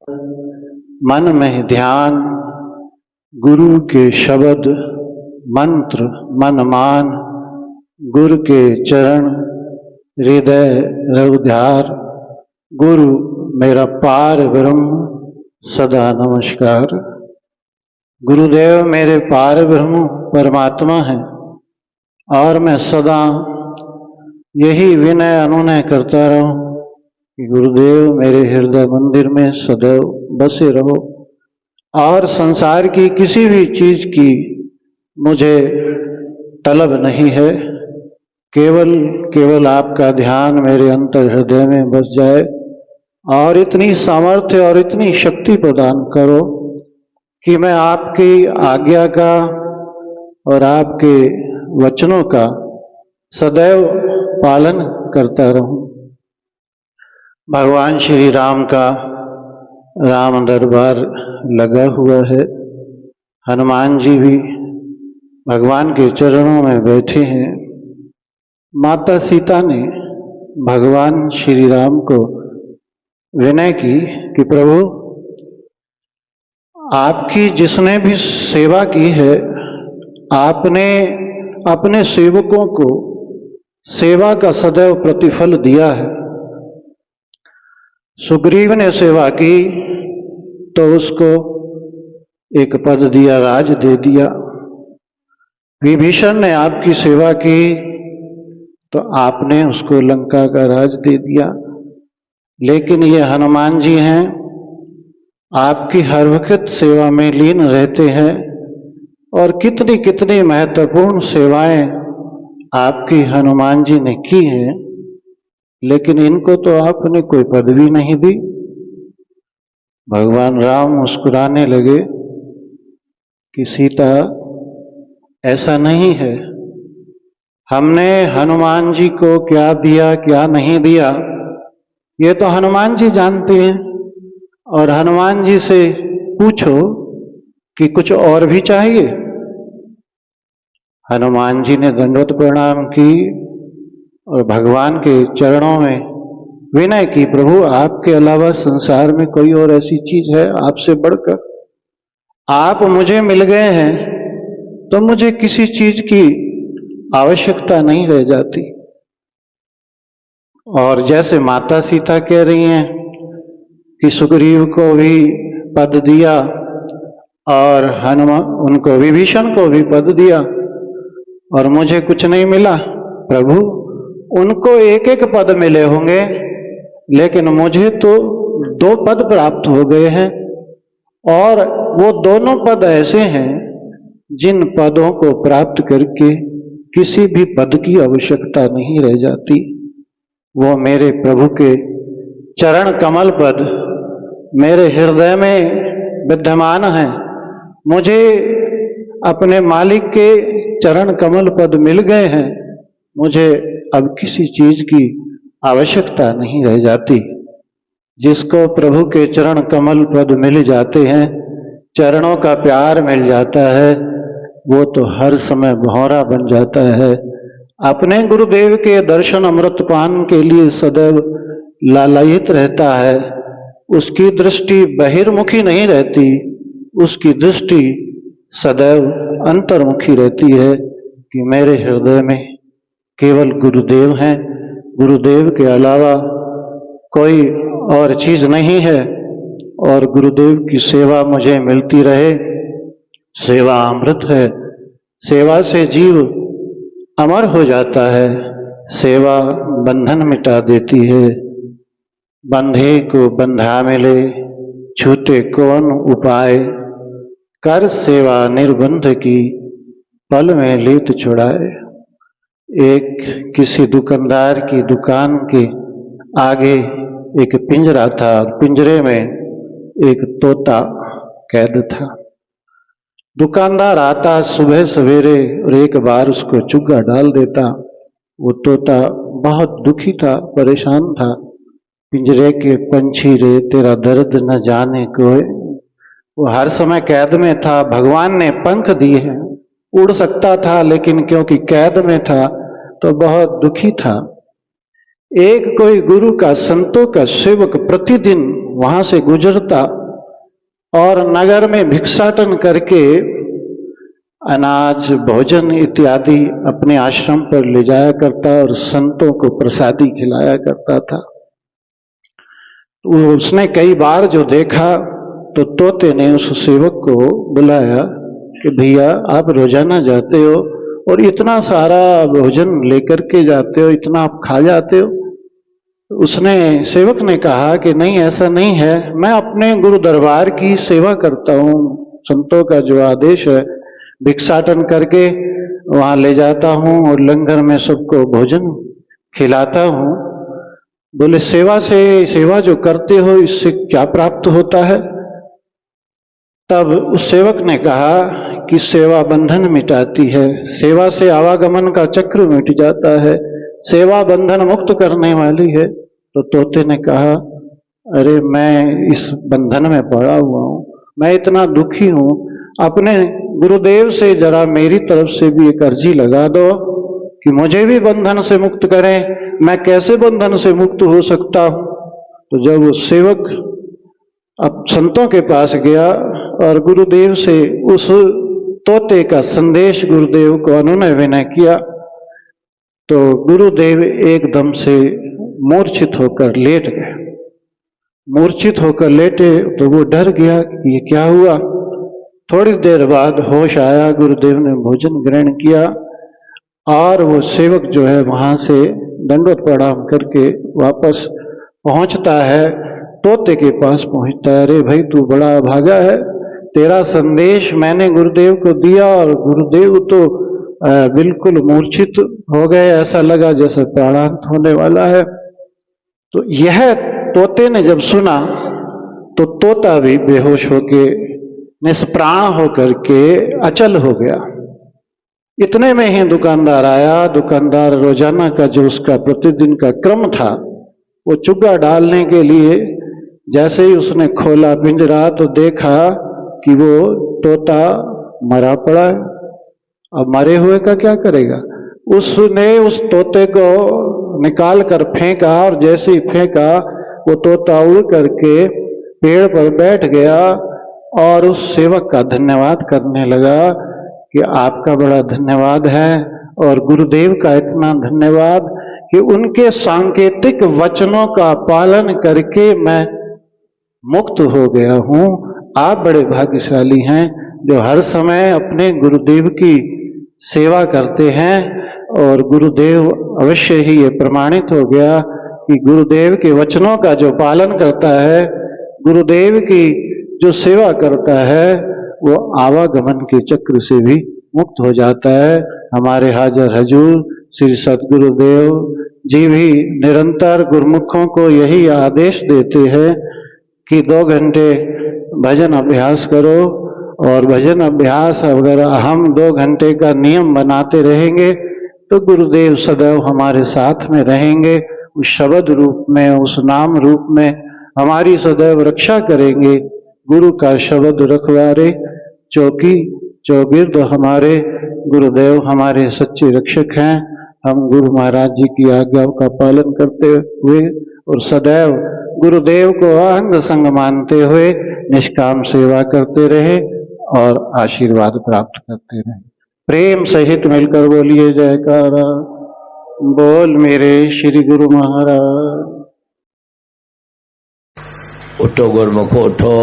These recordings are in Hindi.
मन में ध्यान, गुरु के शब्द मंत्र मन मान, गुरु के चरण हृदय रघुधार, गुरु मेरा पार ब्रह्म सदा नमस्कार। गुरुदेव मेरे पार ब्रह्म परमात्मा है और मैं सदा यही विनय अनुनय करता रहूं कि गुरुदेव मेरे हृदय मंदिर में सदैव बसे रहो और संसार की किसी भी चीज की मुझे तलब नहीं है। केवल आपका ध्यान मेरे अंतर हृदय में बस जाए और इतनी सामर्थ्य और इतनी शक्ति प्रदान करो कि मैं आपकी आज्ञा का और आपके वचनों का सदैव पालन करता रहूं। भगवान श्री राम का राम दरबार लगा हुआ है। हनुमान जी भी भगवान के चरणों में बैठे हैं। माता सीता ने भगवान श्री राम को विनय की कि प्रभु, आपकी जिसने भी सेवा की है, आपने अपने सेवकों को सेवा का सदैव प्रतिफल दिया है। सुग्रीव ने सेवा की तो उसको एक पद दिया, राज दे दिया। विभीषण ने आपकी सेवा की तो आपने उसको लंका का राज दे दिया। लेकिन ये हनुमान जी हैं, आपकी हर वक्त सेवा में लीन रहते हैं और कितनी कितनी महत्वपूर्ण सेवाएं आपकी हनुमान जी ने की हैं, लेकिन इनको तो आपने कोई पदवी नहीं दी। भगवान राम मुस्कुराने लगे कि सीता, ऐसा नहीं है। हमने हनुमान जी को क्या दिया क्या नहीं दिया ये तो हनुमान जी जानते हैं, और हनुमान जी से पूछो कि कुछ और भी चाहिए। हनुमान जी ने दंडवत प्रणाम की और भगवान के चरणों में विनय की, प्रभु आपके अलावा संसार में कोई और ऐसी चीज है आपसे बढ़कर? आप मुझे मिल गए हैं तो मुझे किसी चीज की आवश्यकता नहीं रह जाती। और जैसे माता सीता कह रही हैं कि सुग्रीव को भी पद दिया और हनुमान उनको विभीषण को भी पद दिया और मुझे कुछ नहीं मिला। प्रभु, उनको एक एक पद मिले होंगे, लेकिन मुझे तो 2 पद प्राप्त हो गए हैं, और वो दोनों पद ऐसे हैं जिन पदों को प्राप्त करके किसी भी पद की आवश्यकता नहीं रह जाती। वो मेरे प्रभु के चरण कमल पद मेरे हृदय में विद्यमान हैं। मुझे अपने मालिक के चरण कमल पद मिल गए हैं। मुझे अब किसी चीज की आवश्यकता नहीं रह जाती। जिसको प्रभु के चरण कमल पद मिल जाते हैं, चरणों का प्यार मिल जाता है, वो तो हर समय भौरा बन जाता है। अपने गुरुदेव के दर्शन अमृत पान के लिए सदैव लालायित रहता है। उसकी दृष्टि बहिर्मुखी नहीं रहती, उसकी दृष्टि सदैव अंतर्मुखी रहती है कि मेरे हृदय में केवल गुरुदेव हैं, गुरुदेव के अलावा कोई और चीज नहीं है, और गुरुदेव की सेवा मुझे मिलती रहे। सेवा अमृत है, सेवा से जीव अमर हो जाता है। सेवा बंधन मिटा देती है। बंधे को बंधा मिले, छूटे कौन उपाय, कर सेवा निर्बंध की, पल में लेत छुड़ाए। एक किसी दुकानदार की दुकान के आगे एक पिंजरा था, पिंजरे में एक तोता कैद था। दुकानदार आता सुबह सवेरे और एक बार उसको चुग्गा डाल देता। वो तोता बहुत दुखी था, परेशान था। पिंजरे के पंछी रे तेरा दर्द न जाने कोई। वो हर समय कैद में था। भगवान ने पंख दिए हैं, उड़ सकता था, लेकिन क्योंकि कैद में था तो बहुत दुखी था। एक कोई गुरु का, संतों का सेवक प्रतिदिन वहां से गुजरता और नगर में भिक्षाटन करके अनाज, भोजन इत्यादि अपने आश्रम पर ले जाया करता और संतों को प्रसादी खिलाया करता था। तो उसने कई बार जो देखा तो तोते ने उस सेवक को बुलाया कि भैया आप रोजाना जाते हो और इतना सारा भोजन लेकर के जाते हो, इतना आप खा जाते हो। उसने, सेवक ने कहा कि नहीं, ऐसा नहीं है, मैं अपने गुरु दरबार की सेवा करता हूँ, संतों का जो आदेश है भिक्षाटन करके वहां ले जाता हूँ और लंगर में सबको भोजन खिलाता हूँ। बोले सेवा जो करते हो इससे क्या प्राप्त होता है? तब उस सेवक ने कहा कि सेवा बंधन मिटाती है, सेवा से आवागमन का चक्र मिट जाता है, सेवा बंधन मुक्त करने वाली है। तो तोते ने कहा, अरे मैं इस बंधन में पड़ा हुआ हूँ, मैं इतना दुखी हूँ, अपने गुरुदेव से जरा मेरी तरफ से भी एक अर्जी लगा दो कि मुझे भी बंधन से मुक्त करें, मैं कैसे बंधन से मुक्त हो सकता हूँ। तो जब वो सेवक अब संतों के पास गया और गुरुदेव से उस तोते का संदेश गुरुदेव को अनुनय विनय किया, तो गुरुदेव एकदम से मूर्छित होकर लेट गए। मूर्छित होकर लेटे तो वो डर गया कि ये क्या हुआ। थोड़ी देर बाद होश आया, गुरुदेव ने भोजन ग्रहण किया और वो सेवक जो है वहां से दंडवत प्रणाम करके वापस पहुंचता है, तोते के पास पहुंचता है। अरे भाई, तू बड़ा भागा है, तेरा संदेश मैंने गुरुदेव को दिया और गुरुदेव तो बिल्कुल मूर्छित हो गए, ऐसा लगा जैसे प्राणांत होने वाला है। तो यह तोते ने जब सुना तो तोता भी बेहोश होके, निष्प्राण होकर के अचल हो गया। इतने में ही दुकानदार आया। दुकानदार रोजाना का जो उसका प्रतिदिन का क्रम था, वो चुग्गा डालने के लिए जैसे ही उसने खोला पिंजरा तो देखा कि वो तोता मरा पड़ा है। अब मरे हुए का क्या करेगा? उसने उस तोते को निकाल कर फेंका और जैसे ही फेंका वो तोता उड़ करके पेड़ पर बैठ गया और उस सेवक का धन्यवाद करने लगा कि आपका बड़ा धन्यवाद है और गुरुदेव का इतना धन्यवाद कि उनके सांकेतिक वचनों का पालन करके मैं मुक्त हो गया हूँ। आप बड़े भाग्यशाली हैं जो हर समय अपने गुरुदेव की सेवा करते हैं। और गुरुदेव अवश्य ही ये प्रमाणित हो गया कि गुरुदेव के वचनों का जो पालन करता है, गुरुदेव की जो सेवा करता है, वो आवागमन के चक्र से भी मुक्त हो जाता है। हमारे हाजिर हजूर श्री सतगुरुदेव जी भी निरंतर गुरुमुखों को यही आदेश देते हैं कि 2 घंटे भजन अभ्यास करो। और भजन अभ्यास अगर हम 2 घंटे का नियम बनाते रहेंगे तो गुरुदेव सदैव हमारे साथ में रहेंगे, उस शब्द रूप में, उस नाम रूप में हमारी सदैव रक्षा करेंगे। गुरु का शब्द रखवारे चौकी चौगिर्द हमारे, गुरुदेव हमारे सच्चे रक्षक हैं। हम गुरु महाराज जी की आज्ञाओं का पालन करते हुए और सदैव गुरुदेव को अंग संग मानते हुए निष्काम सेवा करते रहे और आशीर्वाद प्राप्त करते रहे। प्रेम सहित मिलकर बोलिए जयकारा। बोल मेरे श्री गुरु महाराज। उठो गुरमुख उठो।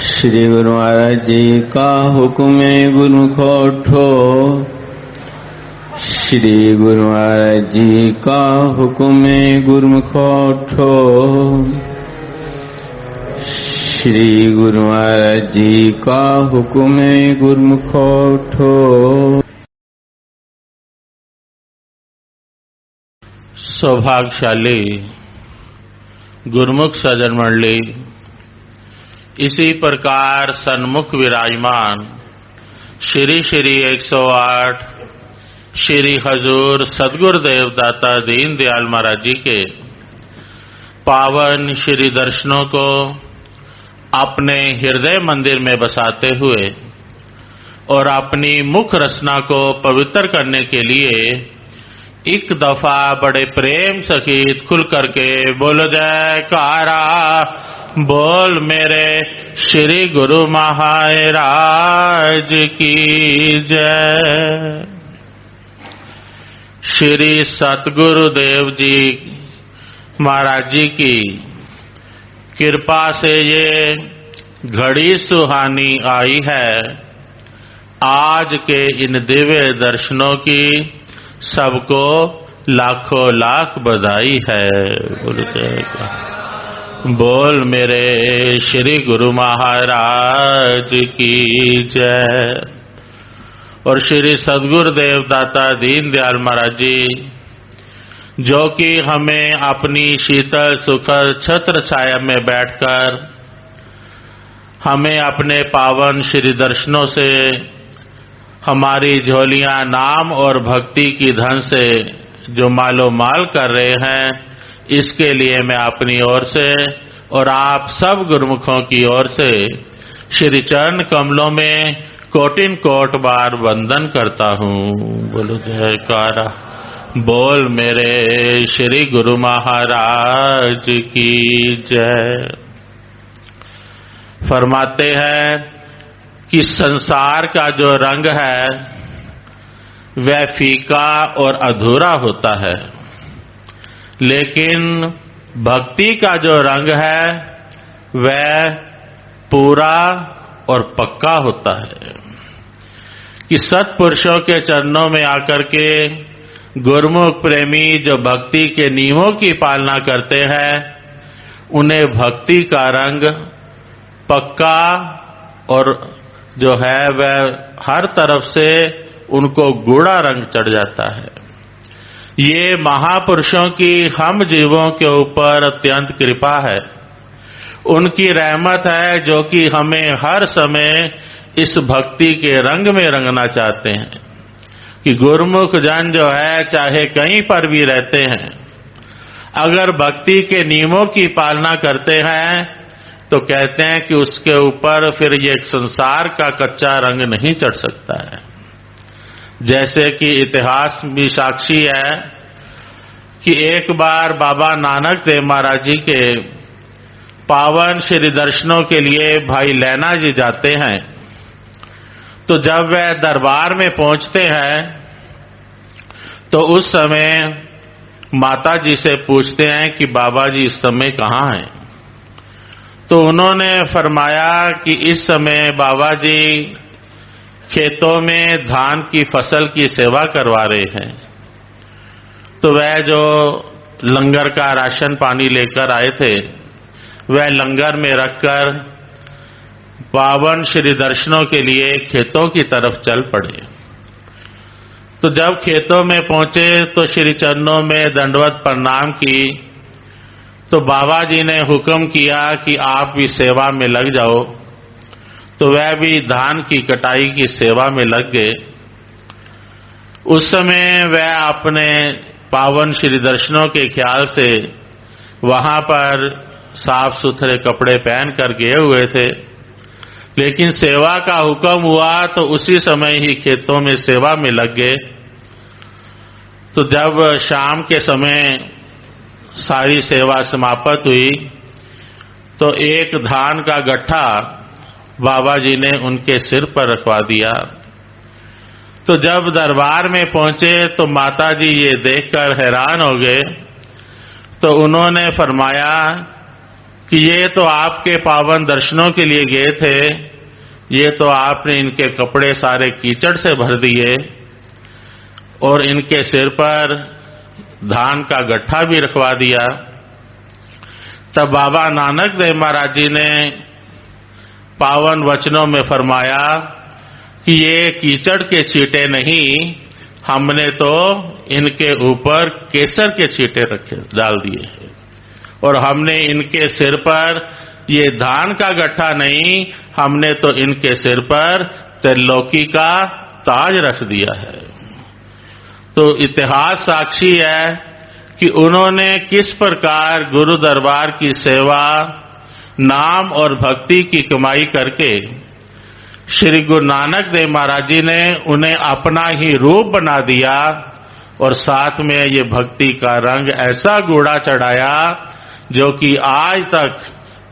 श्री गुरु महाराज जी का हुक्म है, गुरुमुख उठो। श्री गुरु महाराज जी का हुक्म है, गुरुमुख उठो। श्री गुरु महाराज जी का हुक्म है, गुरुमुख उठो। सौभाग्यशाली गुरुमुख सज्जन मंडली, इसी प्रकार सन्मुख विराजमान श्री श्री 108 श्री हजूर सदगुरुदेव दाता दीन दयाल महाराज जी के पावन श्री दर्शनों को अपने हृदय मंदिर में बसाते हुए और अपनी मुख रचना को पवित्र करने के लिए एक दफा बड़े प्रेम सहित खुल करके बोल जयकारा। बोल मेरे श्री गुरु महाराज की जय। श्री सतगुरुदेव जी महाराज जी की कृपा से ये घड़ी सुहानी आई है। आज के इन दिव्य दर्शनों की सबको लाखों लाख बधाई है। बोल मेरे श्री गुरु महाराज की जय। और श्री सद्गुरुदेव दाता दीनदयाल महाराज जी जो कि हमें अपनी शीतल सुखद छत्र छाया में बैठकर हमें अपने पावन श्री दर्शनों से हमारी झोलियां नाम और भक्ति की धन से जो मालो माल कर रहे हैं, इसके लिए मैं अपनी ओर से और आप सब गुरुमुखों की ओर से श्री चरण कमलों में कोटिन कोट बार वंदन करता हूँ। बोलो जयकारा। बोल मेरे श्री गुरु महाराज की जय। फरमाते हैं कि संसार का जो रंग है वह फीका और अधूरा होता है, लेकिन भक्ति का जो रंग है वह पूरा और पक्का होता है। कि सत्पुरुषों के चरणों में आकर के गुरुमुख प्रेमी जो भक्ति के नियमों की पालना करते हैं, उन्हें भक्ति का रंग पक्का और जो है वह हर तरफ से उनको गूढ़ा रंग चढ़ जाता है। ये महापुरुषों की हम जीवों के ऊपर अत्यंत कृपा है। उनकी रहमत है जो कि हमें हर समय इस भक्ति के रंग में रंगना चाहते हैं। कि गुरुमुख जन जो है चाहे कहीं पर भी रहते हैं, अगर भक्ति के नियमों की पालना करते हैं तो कहते हैं कि उसके ऊपर फिर ये संसार का कच्चा रंग नहीं चढ़ सकता है। जैसे कि इतिहास भी साक्षी है कि एक बार बाबा नानक देव महाराज जी के पावन श्री दर्शनों के लिए भाई लैना जी जाते हैं। तो जब वह दरबार में पहुंचते हैं तो उस समय माता जी से पूछते हैं कि बाबा जी इस समय कहाँ हैं। तो उन्होंने फरमाया कि इस समय बाबा जी खेतों में धान की फसल की सेवा करवा रहे हैं। तो वह जो लंगर का राशन पानी लेकर आए थे वह लंगर में रखकर पावन श्री दर्शनों के लिए खेतों की तरफ चल पड़े। तो जब खेतों में पहुंचे तो श्री चरणों में दंडवत प्रणाम की। तो बाबा जी ने हुक्म किया कि आप भी सेवा में लग जाओ। तो वह भी धान की कटाई की सेवा में लग गए। उस समय वह अपने पावन श्री दर्शनों के ख्याल से वहां पर साफ सुथरे कपड़े पहन कर गए हुए थे, लेकिन सेवा का हुक्म हुआ तो उसी समय ही खेतों में सेवा में लग गए। तो जब शाम के समय सारी सेवा समाप्त हुई तो एक धान का गट्ठा बाबा जी ने उनके सिर पर रखवा दिया। तो जब दरबार में पहुंचे तो माता जी ये देखकर हैरान हो गए। तो उन्होंने फरमाया कि ये तो आपके पावन दर्शनों के लिए गए थे, ये तो आपने इनके कपड़े सारे कीचड़ से भर दिए और इनके सिर पर धान का गट्ठा भी रखवा दिया। तब बाबा नानक देव महाराज जी ने पावन वचनों में फरमाया कि ये कीचड़ के छींटे नहीं, हमने तो इनके ऊपर केसर के छींटे रखे डाल दिए हैं और हमने इनके सिर पर ये धान का गट्ठा नहीं, हमने तो इनके सिर पर त्रिलोकी का ताज रख दिया है। तो इतिहास साक्षी है कि उन्होंने किस प्रकार गुरु दरबार की सेवा, नाम और भक्ति की कमाई करके श्री गुरु नानक देव महाराज जी ने उन्हें अपना ही रूप बना दिया और साथ में ये भक्ति का रंग ऐसा गूढ़ा चढ़ाया जो कि आज तक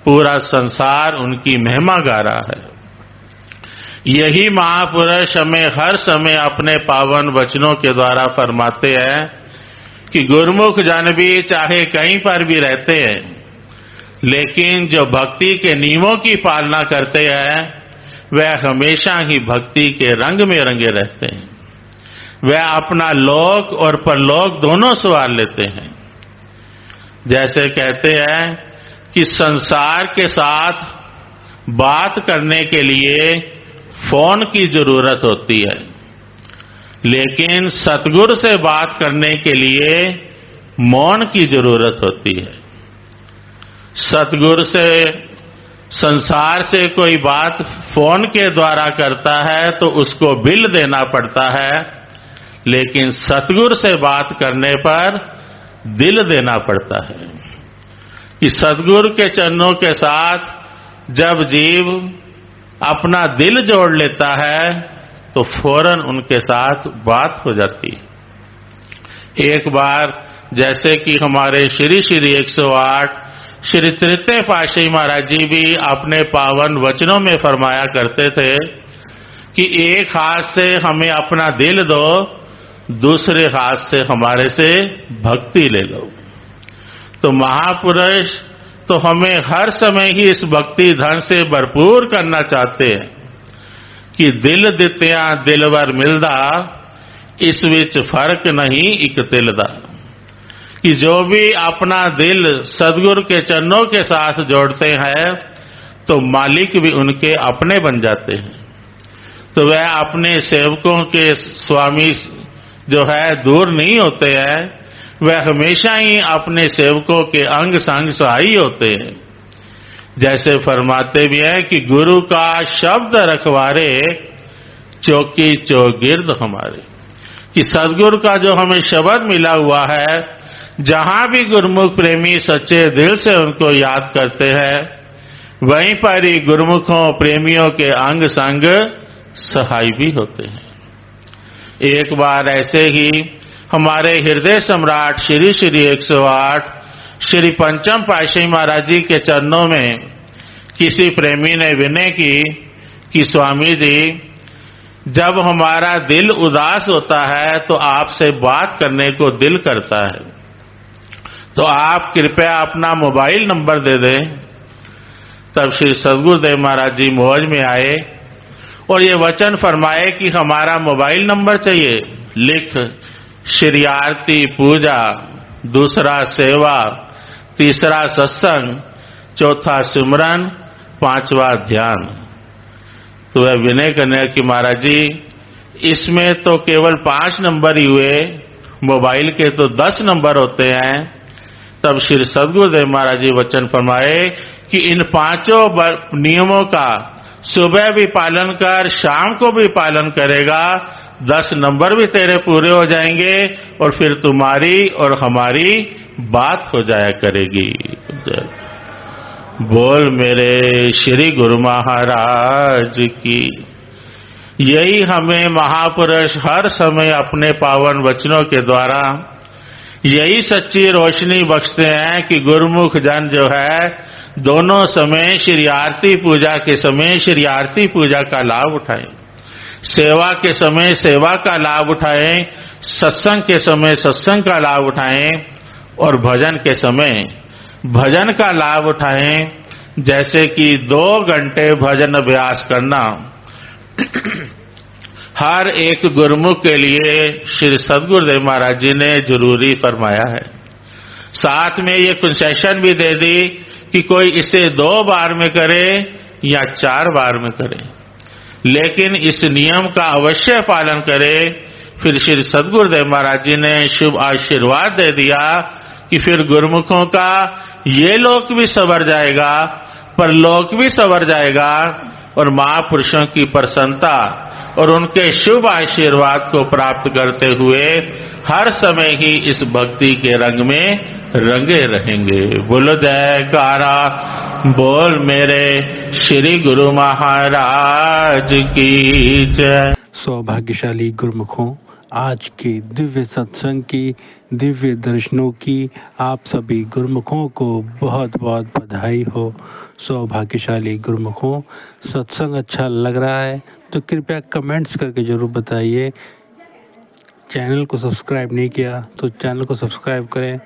पूरा संसार उनकी महिमा गा रहा है। यही महापुरुष हमें हर समय अपने पावन वचनों के द्वारा फरमाते हैं कि गुरुमुख जन भी चाहे कहीं पर भी रहते हैं, लेकिन जो भक्ति के नियमों की पालना करते हैं वह हमेशा ही भक्ति के रंग में रंगे रहते हैं। वह अपना लोक और परलोक दोनों संवार लेते हैं। जैसे कहते हैं कि संसार के साथ बात करने के लिए फोन की जरूरत होती है, लेकिन सतगुरु से बात करने के लिए मौन की जरूरत होती है। सतगुरु से, संसार से कोई बात फोन के द्वारा करता है तो उसको बिल देना पड़ता है, लेकिन सतगुरु से बात करने पर दिल देना पड़ता है। कि सतगुरु के चरणों के साथ जब जीव अपना दिल जोड़ लेता है तो फौरन उनके साथ बात हो जाती है। एक बार जैसे कि हमारे श्री श्री 108 श्री तृतीय पातशाही महाराज जी भी अपने पावन वचनों में फरमाया करते थे कि एक हाथ से हमें अपना दिल दो, दूसरे हाथ से हमारे से भक्ति ले लो। तो महापुरुष तो हमें हर समय ही इस भक्ति धन से भरपूर करना चाहते हैं कि दिल दित्या दिलवर मिलदा, इस विच फर्क नहीं एक तिल दा। कि जो भी अपना दिल सदगुरु के चरणों के साथ जोड़ते हैं तो मालिक भी उनके अपने बन जाते हैं। तो वह अपने सेवकों के स्वामी जो है दूर नहीं होते हैं, वह हमेशा ही अपने सेवकों के अंग संग सहाई होते हैं। जैसे फरमाते भी हैं कि गुरु का शब्द रखवारे चौकी चौगिर्द हमारे। कि सदगुरु का जो हमें शब्द मिला हुआ है, जहां भी गुरुमुख प्रेमी सच्चे दिल से उनको याद करते हैं, वहीं पर ही गुरुमुखों प्रेमियों के अंग संग सहाय भी होते हैं। एक बार ऐसे ही हमारे हृदय सम्राट श्री श्री 108 श्री पंचम पातशाही महाराज जी के चरणों में किसी प्रेमी ने विनय की कि स्वामी जी, जब हमारा दिल उदास होता है तो आपसे बात करने को दिल करता है, तो आप कृपया अपना मोबाइल नंबर दे दें। तब श्री सद्गुरुदेव महाराज जी मौज में आए और ये वचन फरमाए कि हमारा मोबाइल नंबर चाहिए। लिख, श्री आरती पूजा, दूसरा सेवा, तीसरा सत्संग, चौथा सिमरन, पांचवा ध्यान। तो वह विनय करने कि महाराज जी, इसमें तो केवल 5 नंबर ही हुए, मोबाइल के तो 10 नंबर होते हैं। तब श्री सद्गुरुदेव महाराज जी वचन फरमाए कि इन 5 नियमों का सुबह भी पालन कर, शाम को भी पालन करेगा, 10 नंबर भी तेरे पूरे हो जाएंगे और फिर तुम्हारी और हमारी बात हो जाया करेगी। बोल मेरे श्री गुरु महाराज की। यही हमें महापुरुष हर समय अपने पावन वचनों के द्वारा यही सच्ची रोशनी बख्शते हैं कि गुरुमुख जन जो है दोनों समय श्री आरती पूजा के समय श्री आरती पूजा का लाभ उठाएं, सेवा के समय सेवा का लाभ उठाएं, सत्संग के समय सत्संग का लाभ उठाएं और भजन के समय भजन का लाभ उठाएं। जैसे कि 2 घंटे भजन अभ्यास करना हर एक गुरुमुख के लिए श्री सद्गुरुदेव महाराज जी ने जरूरी फरमाया है। साथ में ये कंसेशन भी दे दी कि कोई इसे 2 बार में करे या 4 बार में करे, लेकिन इस नियम का अवश्य पालन करे। फिर श्री सद्गुरुदेव महाराज जी ने शुभ आशीर्वाद दे दिया कि फिर गुरुमुखों का ये लोक भी सवर जाएगा, परलोक भी सवर जाएगा और महापुरुषों की प्रसन्नता और उनके शुभ आशीर्वाद को प्राप्त करते हुए हर समय ही इस भक्ति के रंग में रंगे रहेंगे। बोलो जयकारा, बोल मेरे श्री गुरु महाराज की जय। सौभाग्यशाली गुरुमुखों, आज के दिव्य सत्संग की, दिव्य दर्शनों की आप सभी गुरुमुखों को बहुत बहुत बधाई हो। सौभाग्यशाली गुरुमुखों, सत्संग अच्छा लग रहा है तो कृपया कमेंट्स करके ज़रूर बताइए। चैनल को सब्सक्राइब नहीं किया तो चैनल को सब्सक्राइब करें,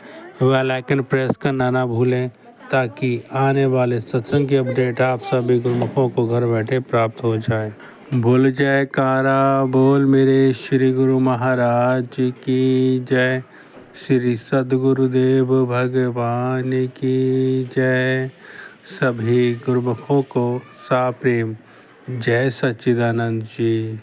बेल आइकन प्रेस करना ना भूलें, ताकि आने वाले सत्संग की अपडेट आप सभी गुरुमुखों को घर बैठे प्राप्त हो जाए। बोल जयकारा बोल मेरे श्री गुरु महाराज की जय। श्री सद्गुरुदेव भगवान की जय। सभी गुरुमुखों को साप्रेम जय सच्चिदानंद जी।